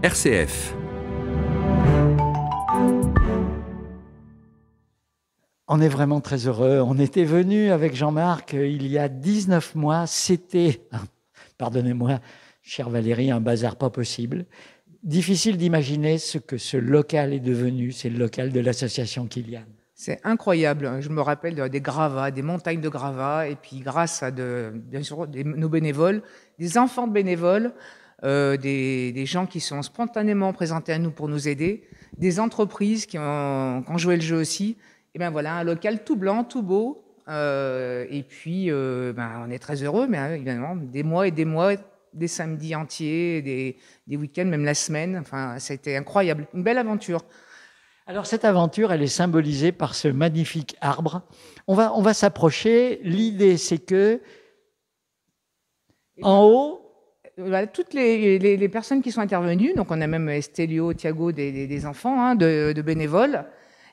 RCF. On est vraiment très heureux. On était venu avec Jean-Marc il y a 19 mois. C'était, pardonnez-moi, chère Valérie, un bazar pas possible. Difficile d'imaginer ce que ce local est devenu. C'est le local de l'association Kilian. C'est incroyable. Je me rappelle des gravats, des montagnes de gravats. Et puis, grâce à bien sûr nos bénévoles, des enfants de bénévoles, des gens qui sont spontanément présentés à nous pour nous aider, des entreprises qui ont joué le jeu aussi. Et bien voilà, un local tout blanc, tout beau. Et puis, on est très heureux, mais évidemment, des mois et des mois, des samedis entiers, des week-ends, même la semaine. Enfin, ça a été incroyable. Une belle aventure. Alors, cette aventure, elle est symbolisée par ce magnifique arbre. On va s'approcher. L'idée, c'est que, en haut, voilà, toutes les personnes qui sont intervenues, donc on a même Estelio, Thiago, des enfants, de bénévoles.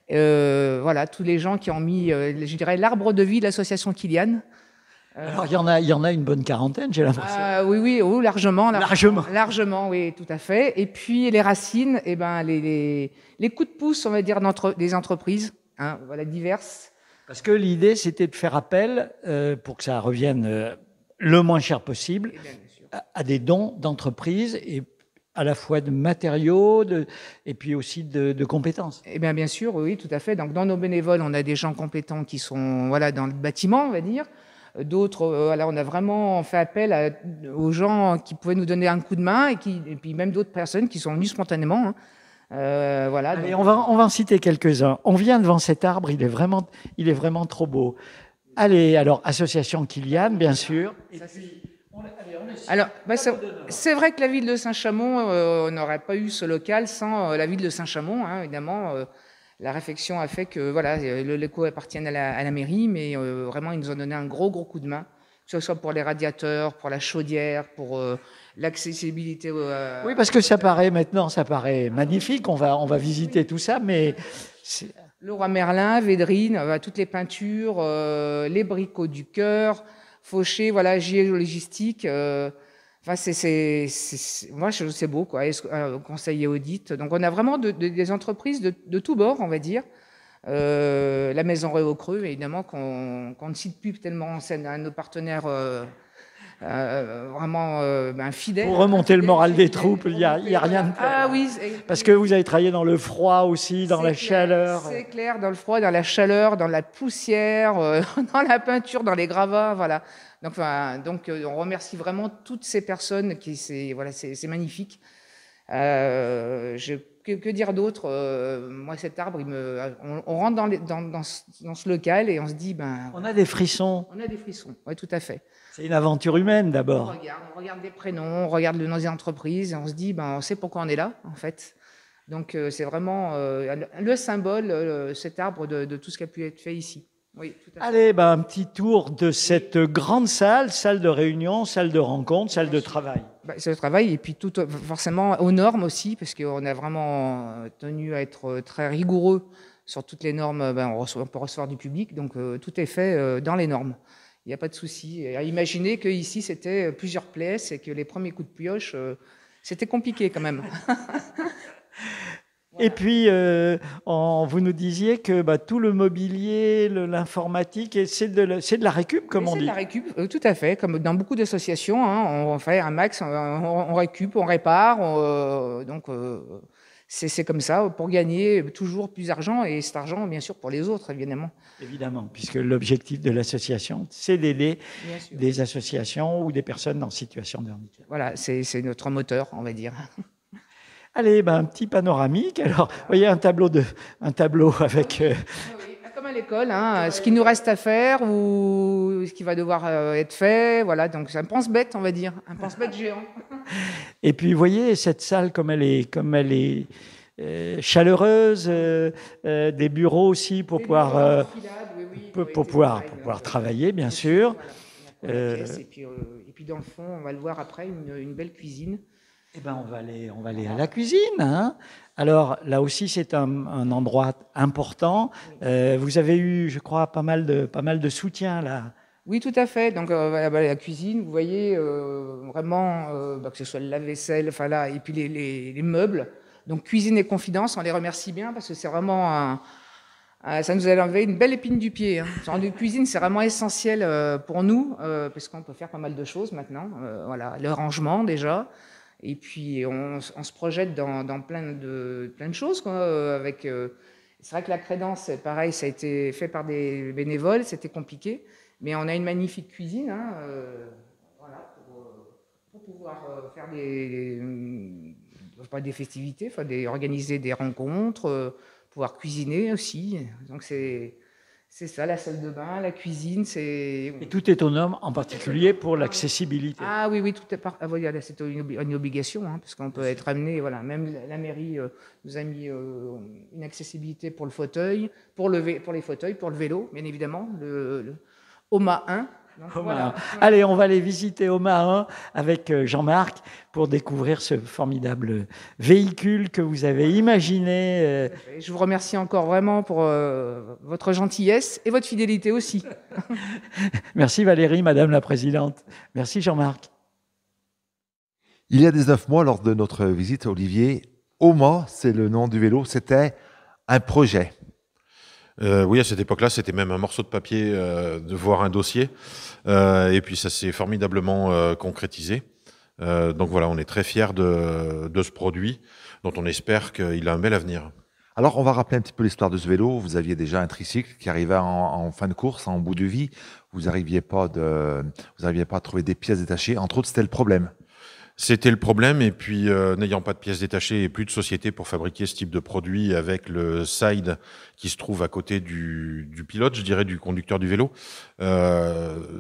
Voilà, tous les gens qui ont mis, je dirais, l'arbre de vie de l'association Kilian. Alors, il y en a une bonne quarantaine, j'ai l'impression. Oui, largement. Largement, oui, tout à fait. Et puis, les racines, les coups de pouce, on va dire, des entreprises, voilà, diverses. Parce que l'idée, c'était de faire appel, pour que ça revienne le moins cher possible, à des dons d'entreprises et à la fois de matériaux et puis aussi de compétences. Eh bien sûr, oui, tout à fait. Donc, dans nos bénévoles, on a des gens compétents qui sont dans le bâtiment, on va dire. D'autres, on a vraiment fait appel aux gens qui pouvaient nous donner un coup de main et puis même d'autres personnes qui sont venues spontanément. Voilà. Allez, on va en citer quelques-uns. On vient devant cet arbre, il est vraiment trop beau. Allez, alors, association Kilian, bien sûr. Et puis, alors, c'est vrai que la ville de Saint-Chamond n'aurait pas eu ce local sans la ville de Saint-Chamond, évidemment. La réflexion a fait que voilà, le LECO appartient à la mairie, mais vraiment, ils nous ont donné un gros coup de main, que ce soit pour les radiateurs, pour la chaudière, pour l'accessibilité. Oui, parce que ça paraît magnifique. On va visiter tout ça, mais Leroy Merlin, Védrine, toutes les peintures, les bricots du cœur, Fauché, voilà, JE Logistique. Enfin, moi, c'est beau, quoi. Conseil et audit. Donc, on a vraiment des entreprises de tous bords, on va dire. La Maison Réau Creux, évidemment, qu'on ne cite plus tellement, c'est un de nos partenaires vraiment fidèles. Pour remonter le moral des troupes, il y a rien de tel. Ah oui. Parce que vous avez travaillé dans le froid aussi, dans la chaleur. C'est clair, dans le froid, dans la chaleur, dans la poussière, dans la peinture, dans les gravats, voilà. Donc, on remercie vraiment toutes ces personnes c'est magnifique. Que dire d'autre moi, cet arbre, on rentre dans ce local et on se dit, on a des frissons. On a des frissons, oui, tout à fait. C'est une aventure humaine d'abord. On regarde les prénoms, on regarde le nom des entreprises et on se dit, on sait pourquoi on est là, en fait. Donc, c'est vraiment le symbole, cet arbre de tout ce qui a pu être fait ici. Oui, tout à fait. Allez, un petit tour de cette grande salle de réunion, salle de rencontre, salle de travail. Salle de travail et puis tout forcément aux normes aussi, parce qu'on a vraiment tenu à être très rigoureux sur toutes les normes. On peut recevoir du public, donc tout est fait dans les normes. Il n'y a pas de souci. Et à imaginer qu'ici, c'était plusieurs pièces et que les premiers coups de pioche, c'était compliqué quand même. Voilà. Et puis, vous nous disiez que tout le mobilier, l'informatique, c'est de la récup, comme on dit. C'est de la récup, tout à fait. Comme dans beaucoup d'associations, on fait un max, on récup, on répare. C'est comme ça, pour gagner toujours plus d'argent, et cet argent, bien sûr, pour les autres, évidemment. Évidemment, puisque l'objectif de l'association, c'est d'aider des associations ou des personnes en situation de handicap. Voilà, c'est notre moteur, on va dire. Allez, un petit panoramique. Alors, vous voyez un tableau avec... Oui, comme à l'école, ce qui nous reste à faire ou ce qui va devoir être fait. Voilà, donc c'est un pense-bête, on va dire, un pense-bête géant. Et puis, vous voyez cette salle comme elle est chaleureuse, des bureaux aussi pour pouvoir travailler, bien sûr. Voilà. Et puis dans le fond, on va le voir après, une belle cuisine. On va aller à la cuisine. Alors là aussi, c'est un endroit important. Vous avez eu, je crois, pas mal de soutien là Oui, tout à fait. Donc, la cuisine, vous voyez, vraiment, que ce soit le lave-vaisselle, enfin là, et puis les meubles. Donc, cuisine et confidence, on les remercie bien parce que c'est vraiment ça nous a enlevé une belle épine du pied. Hein. En cuisine, c'est vraiment essentiel pour nous parce qu'on peut faire pas mal de choses maintenant. Voilà, le rangement déjà. Et puis, on se projette dans plein de choses, quoi, c'est vrai que la crédence, c'est pareil, ça a été fait par des bénévoles, c'était compliqué. Mais on a une magnifique cuisine, hein, voilà, pour pouvoir faire pas des festivités, enfin organiser des rencontres, pouvoir cuisiner aussi. Donc c'est ça, la salle de bain, la cuisine, c'est... Et tout est aux normes, en particulier pour l'accessibilité. Ah oui, tout est voilà, c'est une obligation, hein, parce qu'on peut être amené, voilà, même la mairie nous a mis une accessibilité pour le fauteuil, pour les fauteuils, pour le vélo, bien évidemment, le OMA 1. Donc, voilà. Allez, on va aller visiter OMA 1 avec Jean-Marc pour découvrir ce formidable véhicule que vous avez imaginé. Je vous remercie encore vraiment pour votre gentillesse et votre fidélité aussi. Merci Valérie, Madame la Présidente. Merci Jean-Marc. Il y a 19 mois, lors de notre visite, Olivier, OMA, c'est le nom du vélo, c'était un projet. Oui, à cette époque-là, c'était même un morceau de papier de voir un dossier. Et puis ça s'est formidablement concrétisé. Donc voilà, on est très fiers de ce produit dont on espère qu'il a un bel avenir. Alors, on va rappeler un petit peu l'histoire de ce vélo. Vous aviez déjà un tricycle qui arrivait en fin de course, en bout de vie. Vous n'arriviez pas à trouver des pièces détachées. Entre autres, c'était le problème. C'était le problème, et puis n'ayant pas de pièces détachées et plus de société pour fabriquer ce type de produit avec le side qui se trouve à côté du pilote, je dirais, du conducteur du vélo,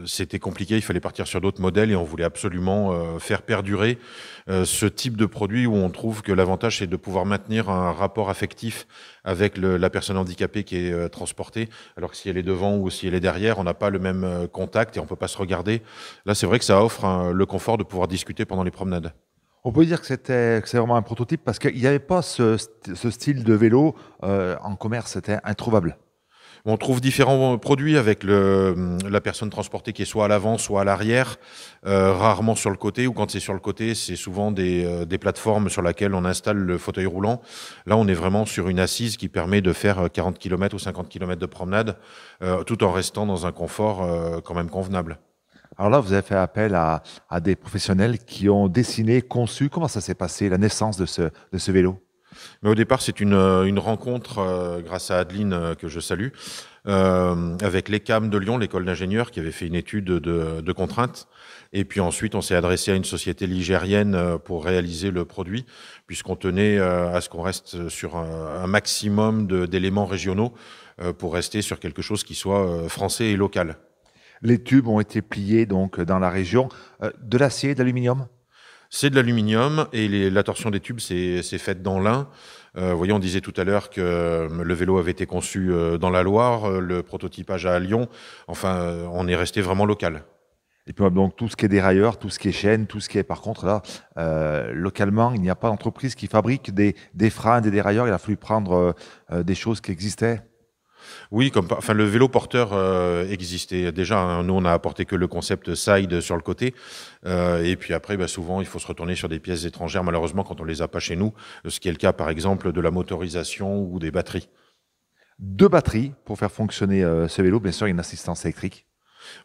c'était compliqué, il fallait partir sur d'autres modèles et on voulait absolument faire perdurer ce type de produit où on trouve que l'avantage c'est de pouvoir maintenir un rapport affectif avec la personne handicapée qui est transportée, alors que si elle est devant ou si elle est derrière, on n'a pas le même contact et on peut pas se regarder. Là, c'est vrai que ça offre le confort de pouvoir discuter pendant les promenades. On peut dire que c'est vraiment un prototype parce qu'il n'y avait pas ce style de vélo en commerce, c'était introuvable. On trouve différents produits avec la personne transportée qui est soit à l'avant, soit à l'arrière, rarement sur le côté, ou quand c'est sur le côté, c'est souvent des plateformes sur lesquelles on installe le fauteuil roulant. Là, on est vraiment sur une assise qui permet de faire 40 km ou 50 km de promenade, tout en restant dans un confort quand même convenable. Alors là, vous avez fait appel à des professionnels qui ont dessiné, conçu. Comment ça s'est passé, la naissance de ce vélo? Mais au départ, c'est une rencontre grâce à Adeline que je salue, avec l'ECAM de Lyon, l'école d'ingénieurs, qui avait fait une étude de contraintes. Et puis ensuite, on s'est adressé à une société ligérienne pour réaliser le produit, puisqu'on tenait à ce qu'on reste sur un maximum d'éléments régionaux pour rester sur quelque chose qui soit français et local. Les tubes ont été pliés donc dans la région. De l'acier, de l'aluminium? C'est de l'aluminium et la torsion des tubes, c'est faite dans l'Ain. Vous voyez, on disait tout à l'heure que le vélo avait été conçu dans la Loire, le prototypage à Lyon. Enfin, on est resté vraiment local. Et puis donc tout ce qui est dérailleur, tout ce qui est chaîne, tout ce qui est par contre là, localement, il n'y a pas d'entreprise qui fabrique des freins, des dérailleurs. Il a fallu prendre des choses qui existaient. Oui, le vélo porteur existait déjà. Hein. Nous, on n'a apporté que le concept side sur le côté. Et puis après, souvent, il faut se retourner sur des pièces étrangères, malheureusement, quand on les a pas chez nous. Ce qui est le cas, par exemple, de la motorisation ou des batteries. 2 batteries pour faire fonctionner ce vélo. Bien sûr, il y a une assistance électrique.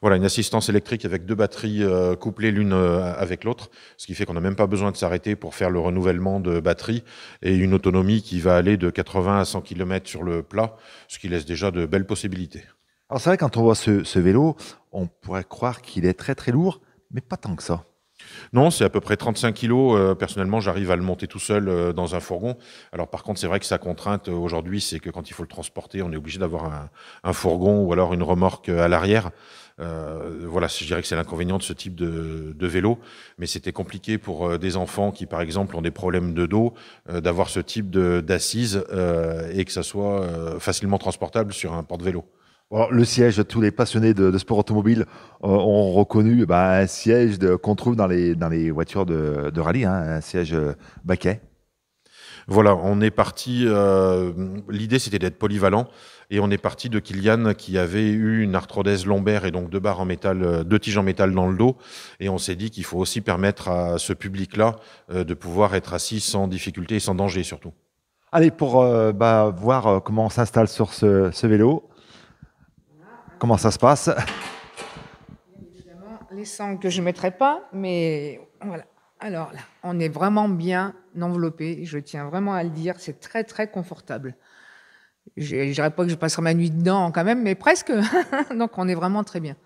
Voilà, une assistance électrique avec 2 batteries couplées l'une avec l'autre, ce qui fait qu'on n'a même pas besoin de s'arrêter pour faire le renouvellement de batterie et une autonomie qui va aller de 80 à 100 km sur le plat, ce qui laisse déjà de belles possibilités. Alors c'est vrai, quand on voit ce vélo, on pourrait croire qu'il est très très lourd, mais pas tant que ça. Non, c'est à peu près 35 kilos. Personnellement, j'arrive à le monter tout seul dans un fourgon. Alors par contre, c'est vrai que sa contrainte aujourd'hui, c'est que quand il faut le transporter, on est obligé d'avoir un fourgon ou alors une remorque à l'arrière. Voilà, je dirais que c'est l'inconvénient de ce type de vélo, mais c'était compliqué pour des enfants qui, par exemple, ont des problèmes de dos, d'avoir ce type d'assise et que ça soit facilement transportable sur un porte-vélo. Alors, le siège, tous les passionnés de sport automobile ont reconnu un siège qu'on trouve dans les voitures de rallye, hein, un siège baquet. Voilà, on est parti. L'idée, c'était d'être polyvalent. Et on est parti de Kylian qui avait eu une arthrodèse lombaire et donc 2 barres en métal, 2 tiges en métal dans le dos. Et on s'est dit qu'il faut aussi permettre à ce public-là de pouvoir être assis sans difficulté et sans danger surtout. Allez, pour voir comment on s'installe sur ce vélo, comment ça se passe. Évidemment, les sangles que je ne mettrai pas, mais voilà. Alors là, on est vraiment bien enveloppé. Je tiens vraiment à le dire, c'est très très confortable. Je ne dirais pas que je passerai ma nuit dedans quand même, mais presque. Donc on est vraiment très bien.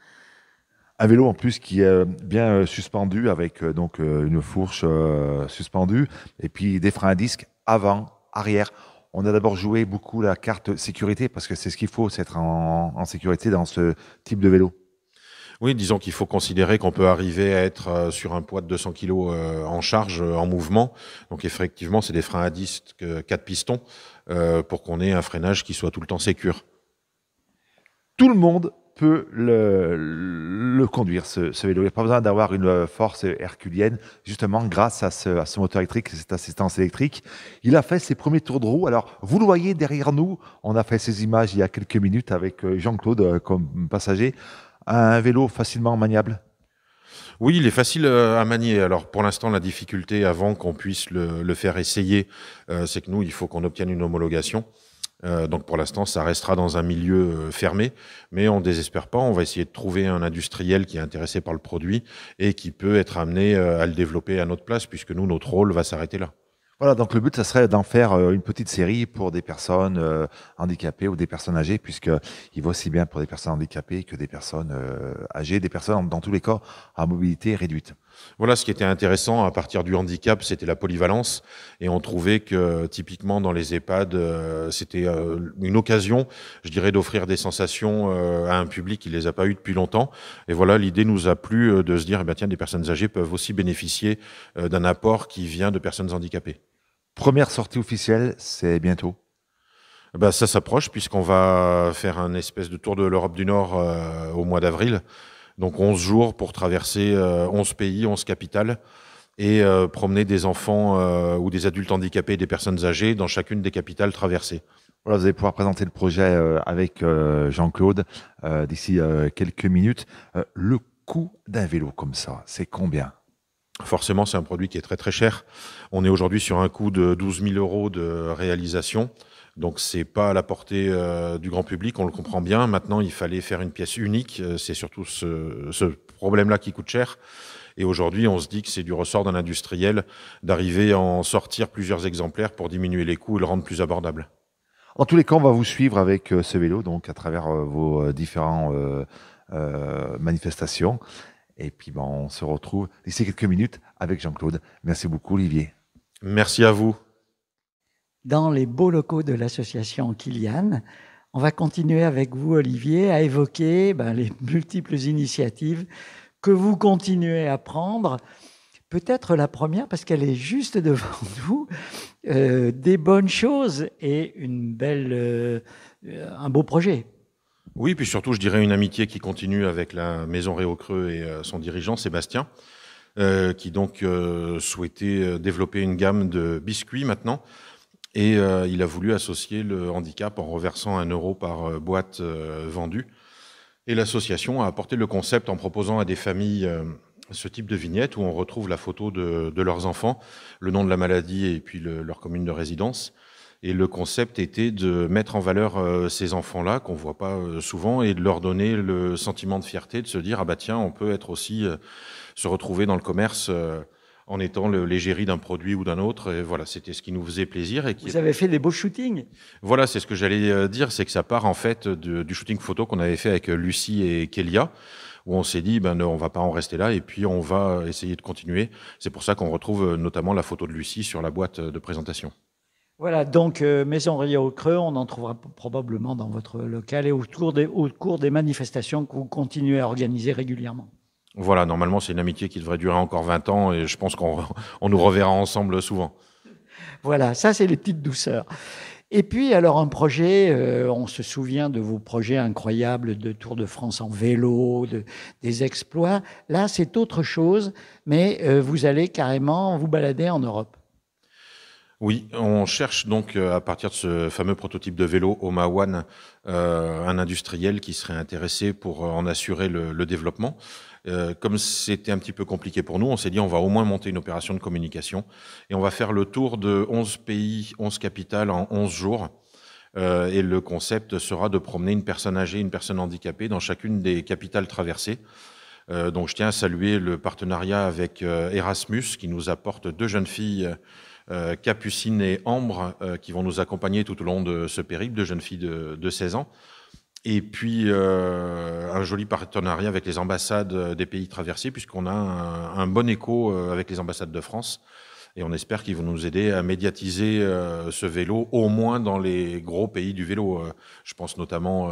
Un vélo en plus qui est bien suspendu avec donc une fourche suspendue et puis des freins à disque avant, arrière. On a d'abord joué beaucoup la carte sécurité parce que c'est ce qu'il faut, c'est être en sécurité dans ce type de vélo. Oui, disons qu'il faut considérer qu'on peut arriver à être sur un poids de 200 kg en charge, en mouvement. Donc effectivement, c'est des freins à disque 4 pistons pour qu'on ait un freinage qui soit tout le temps sécure. Tout le monde peut le conduire, ce vélo. Il n'y a pas besoin d'avoir une force herculienne, justement grâce à ce moteur électrique, cette assistance électrique. Il a fait ses premiers tours de roue. Alors, vous le voyez derrière nous, on a fait ces images il y a quelques minutes avec Jean-Claude comme passager. Un vélo facilement maniable? Oui, il est facile à manier. Alors pour l'instant, la difficulté avant qu'on puisse le faire essayer, c'est que nous, il faut qu'on obtienne une homologation. Donc pour l'instant, ça restera dans un milieu fermé, mais on ne désespère pas. On va essayer de trouver un industriel qui est intéressé par le produit et qui peut être amené à le développer à notre place, puisque nous, notre rôle va s'arrêter là. Voilà, donc le but, ça serait d'en faire une petite série pour des personnes handicapées ou des personnes âgées, puisqu'il va aussi bien pour des personnes handicapées que des personnes âgées, des personnes, dans tous les cas, à mobilité réduite. Voilà, ce qui était intéressant à partir du handicap, c'était la polyvalence. Et on trouvait que typiquement dans les EHPAD, c'était une occasion, je dirais, d'offrir des sensations à un public qui les a pas eues depuis longtemps. Et voilà, l'idée nous a plu de se dire, eh bien, tiens, des personnes âgées peuvent aussi bénéficier d'un apport qui vient de personnes handicapées. Première sortie officielle, c'est bientôt. Ben, ça s'approche puisqu'on va faire un espèce de tour de l'Europe du Nord au mois d'avril. Donc 11 jours pour traverser 11 pays, 11 capitales et promener des enfants ou des adultes handicapés et des personnes âgées dans chacune des capitales traversées. Voilà, vous allez pouvoir présenter le projet avec Jean-Claude d'ici quelques minutes. Le coût d'un vélo comme ça, c'est combien? Forcément, c'est un produit qui est très très cher. On est aujourd'hui sur un coût de 12 000 € de réalisation. Donc c'est pas à la portée du grand public, on le comprend bien. Maintenant, il fallait faire une pièce unique. C'est surtout ce problème-là qui coûte cher. Et aujourd'hui, on se dit que c'est du ressort d'un industriel d'arriver à en sortir plusieurs exemplaires pour diminuer les coûts et le rendre plus abordable. En tous les cas, on va vous suivre avec ce vélo, donc à travers vos différentes manifestations. Et puis, on se retrouve d'ici quelques minutes avec Jean-Claude. Merci beaucoup, Olivier. Merci à vous. Dans les beaux locaux de l'association Kylian, on va continuer avec vous, Olivier, à évoquer les multiples initiatives que vous continuez à prendre. Peut-être la première, parce qu'elle est juste devant nous, des bonnes choses et un beau projet. Oui, puis surtout, je dirais une amitié qui continue avec la Maison Réau-Creux et son dirigeant, Sébastien, qui donc souhaitait développer une gamme de biscuits maintenant. Et il a voulu associer le handicap en reversant 1 € par boîte vendue. Et l'association a apporté le concept en proposant à des familles ce type de vignette où on retrouve la photo de leurs enfants, le nom de la maladie et puis leur commune de résidence. Et le concept était de mettre en valeur ces enfants-là, qu'on voit pas souvent, et de leur donner le sentiment de fierté, de se dire « Ah bah tiens, on peut être aussi se retrouver dans le commerce en étant l'égérie d'un produit ou d'un autre. » Et voilà, c'était ce qui nous faisait plaisir. Et Vous avez fait des beaux shootings. Voilà, c'est ce que j'allais dire, c'est que ça part en fait du shooting photo qu'on avait fait avec Lucie et Kélia, où on s'est dit, on va pas en rester là, et puis on va essayer de continuer. C'est pour ça qu'on retrouve notamment la photo de Lucie sur la boîte de présentation. Voilà, donc Maison Réau-Creux, on en trouvera probablement dans votre local et au cours des manifestations que vous continuez à organiser régulièrement. Voilà, normalement c'est une amitié qui devrait durer encore 20 ans et je pense qu'on nous reverra ensemble souvent. Voilà, ça c'est les petites douceurs. Et puis alors un projet, on se souvient de vos projets incroyables de Tour de France en vélo, des exploits. Là c'est autre chose, mais vous allez carrément vous balader en Europe. Oui, on cherche donc à partir de ce fameux prototype de vélo Oma One, un industriel qui serait intéressé pour en assurer le développement. Comme c'était un petit peu compliqué pour nous, on s'est dit on va au moins monter une opération de communication et on va faire le tour de 11 pays, 11 capitales en 11 jours. Et le concept sera de promener une personne âgée, une personne handicapée dans chacune des capitales traversées. Donc je tiens à saluer le partenariat avec Erasmus qui nous apporte 2 jeunes filles, Capucine et Ambre, qui vont nous accompagner tout au long de ce périple, 2 jeunes filles de 16 ans. Et puis un joli partenariat avec les ambassades des pays traversés, puisqu'on a un bon écho avec les ambassades de France. Et on espère qu'ils vont nous aider à médiatiser ce vélo, au moins dans les gros pays du vélo. Je pense notamment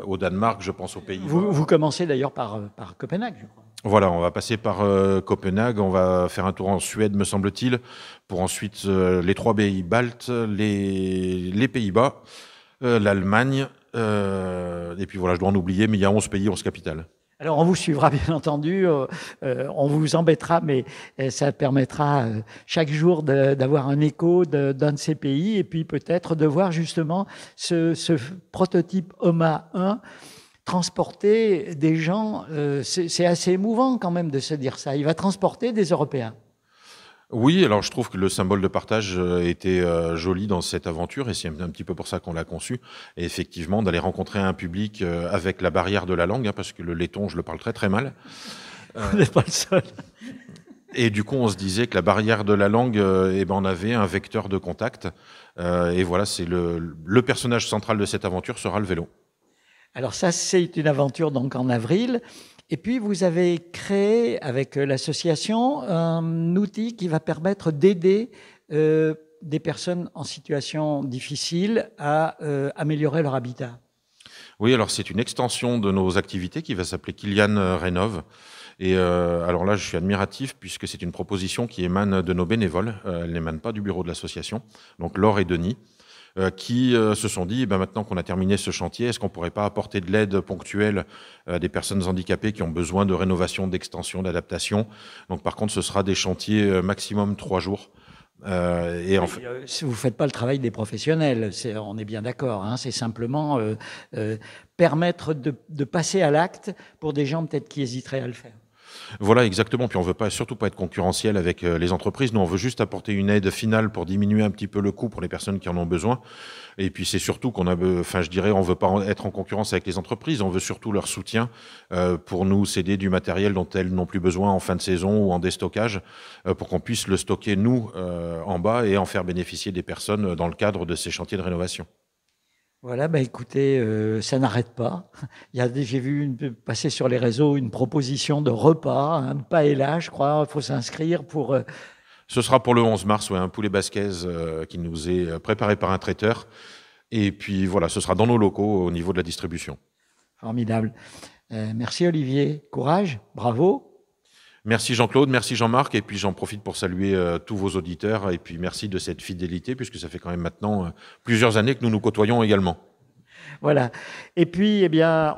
au Danemark, je pense aux Pays-Bas. Vous commencez d'ailleurs par Copenhague, je crois. Voilà, on va passer par Copenhague, on va faire un tour en Suède, me semble-t-il, pour ensuite les 3 pays baltes, les Pays-Bas, l'Allemagne, et puis voilà, je dois en oublier, mais il y a 11 pays, 11 capitales. Alors, on vous suivra, bien entendu, on vous embêtera, mais ça permettra chaque jour d'avoir un écho d'un de ces pays et puis peut-être de voir justement ce prototype OMA 1 transporter des gens. C'est assez émouvant quand même de se dire ça. Il va transporter des Européens. Oui, alors je trouve que le symbole de partage était joli dans cette aventure et c'est un petit peu pour ça qu'on l'a conçu. Et effectivement, d'aller rencontrer un public avec la barrière de la langue, hein, parce que le letton, je le parle très très mal. Vous n'êtes pas le seul. Et du coup, on se disait que la barrière de la langue, on avait un vecteur de contact. Et voilà, c'est le personnage central de cette aventure sera le vélo. Alors ça, c'est une aventure donc en avril. Et puis, vous avez créé avec l'association un outil qui va permettre d'aider des personnes en situation difficile à améliorer leur habitat. Oui, alors c'est une extension de nos activités qui va s'appeler Kylian Rénove. Et alors là, je suis admiratif puisque c'est une proposition qui émane de nos bénévoles. Elle n'émane pas du bureau de l'association. Donc Laure et Denis, qui se sont dit, maintenant qu'on a terminé ce chantier, est-ce qu'on ne pourrait pas apporter de l'aide ponctuelle à des personnes handicapées qui ont besoin de rénovation, d'extension, d'adaptation. Donc par contre, ce sera des chantiers maximum 3 jours. Si vous ne faites pas le travail des professionnels, on est bien d'accord, hein, c'est simplement permettre de passer à l'acte pour des gens peut-être qui hésiteraient à le faire. Voilà, exactement. Puis on veut surtout pas être concurrentiel avec les entreprises. Nous, on veut juste apporter une aide finale pour diminuer un petit peu le coût pour les personnes qui en ont besoin. Et puis c'est surtout qu'on on veut pas être en concurrence avec les entreprises. On veut surtout leur soutien pour nous céder du matériel dont elles n'ont plus besoin en fin de saison ou en déstockage, pour qu'on puisse le stocker nous en bas et en faire bénéficier des personnes dans le cadre de ces chantiers de rénovation. Voilà, écoutez, ça n'arrête pas. J'ai vu passer sur les réseaux une proposition de repas, un paella, je crois. Il faut s'inscrire pour... Ce sera pour le 11 mars, un poulet basquez qui nous est préparé par un traiteur. Et puis voilà, ce sera dans nos locaux au niveau de la distribution. Formidable. Merci Olivier. Courage, bravo. Merci Jean-Claude, merci Jean-Marc, et puis j'en profite pour saluer tous vos auditeurs, et puis merci de cette fidélité, puisque ça fait quand même maintenant plusieurs années que nous nous côtoyons également. Voilà. Et puis,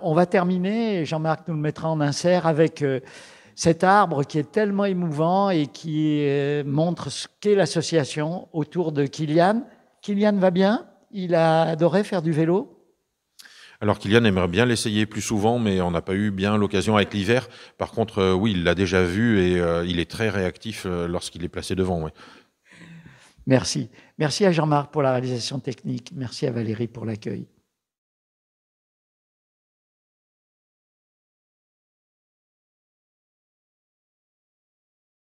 on va terminer, Jean-Marc nous le mettra en insert, avec cet arbre qui est tellement émouvant et qui montre ce qu'est l'association autour de Kylian. Kylian va bien? Il a adoré faire du vélo? Alors Kylian aimerait bien l'essayer plus souvent, mais on n'a pas eu bien l'occasion avec l'hiver. Par contre, oui, il l'a déjà vu et il est très réactif lorsqu'il est placé devant. Ouais. Merci. Merci à Jean-Marc pour la réalisation technique. Merci à Valérie pour l'accueil.